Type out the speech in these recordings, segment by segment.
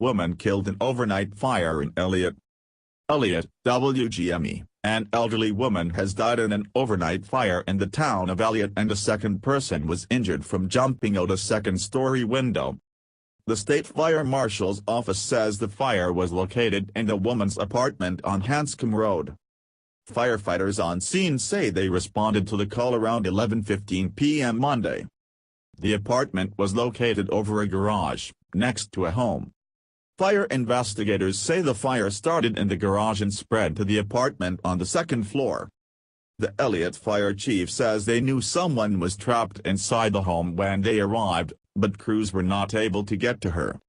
woman killed in overnight fire in Eliot. Eliot, WGME. An elderly woman has died in an overnight fire in the town of Eliot, and a second person was injured from jumping out a second-story window. The state fire marshal's office says the fire was located in the woman's apartment on Hanscom Road. Firefighters on scene say they responded to the call around 11:15 p.m. Monday. The apartment was located over a garage, next to a home. Fire investigators say the fire started in the garage and spread to the apartment on the second floor. The Eliot fire chief says they knew someone was trapped inside the home when they arrived, but crews were not able to get to her.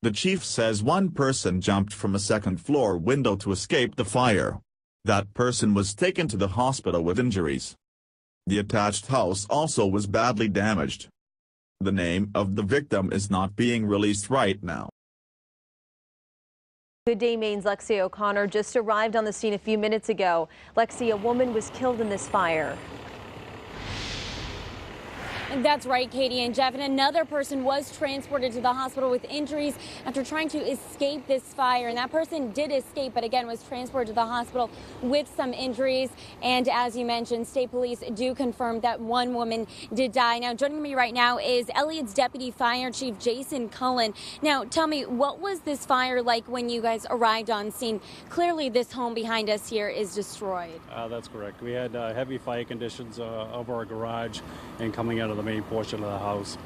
The chief says one person jumped from a second-floor window to escape the fire. That person was taken to the hospital with injuries. The attached house also was badly damaged. The name of the victim is not being released right now. Good day, Maine's Lexi O'Connor just arrived on the scene a few minutes ago. Lexi, a woman was killed in this fire. That's right, Katie and Jeff. And another person was transported to the hospital with injuries after trying to escape this fire. And that person did escape, but again was transported to the hospital with some injuries. And as you mentioned, state police do confirm that one woman did die. Now, joining me right now is Eliot's Deputy Fire Chief Jason Cullen. Now, tell me, what was this fire like when you guys arrived on scene? Clearly, this home behind us here is destroyed. That's correct. We had heavy fire conditions over our garage and coming out of the main portion of the house.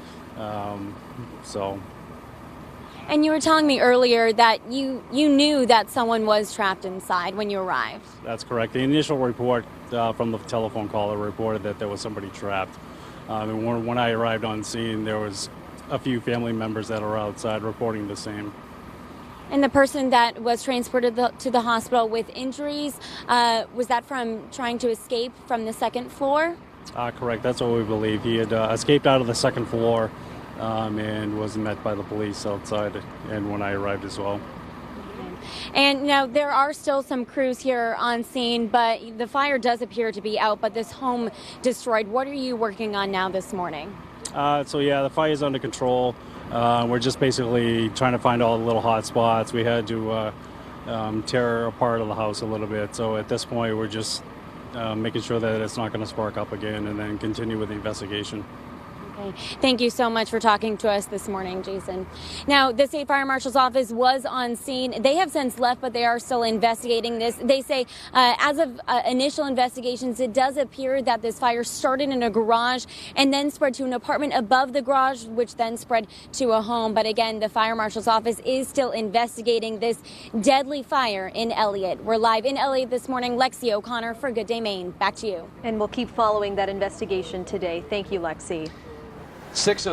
And you were telling me earlier that you knew that someone was trapped inside when you arrived. That's correct. The initial report from the telephone caller reported that there was somebody trapped. And when I arrived on scene, there was a few family members that were outside reporting the same. And the person that was transported to the hospital with injuries, was that from trying to escape from the second floor? Correct. That's what we believe. He had escaped out of the second floor and was met by the police outside, and when I arrived as well. And now there are still some crews here on scene, but the fire does appear to be out, but this home destroyed. What are you working on now this morning? The fire is under control. We're just basically trying to find all the little hot spots. We had to tear apart of the house a little bit. So at this point, we're just making sure that it's not going to spark up again, and then continue with the investigation. Okay. Thank you so much for talking to us this morning, Jason. Now, the State Fire Marshal's office was on scene. They have since left, but they are still investigating this. They say as of initial investigations, it does appear that this fire started in a garage and then spread to an apartment above the garage, which then spread to a home. But again, the Fire Marshal's office is still investigating this deadly fire in Eliot. We're live in Eliot this morning. Lexi O'Connor for Good Day Maine. Back to you. And we'll keep following that investigation today. Thank you, Lexi.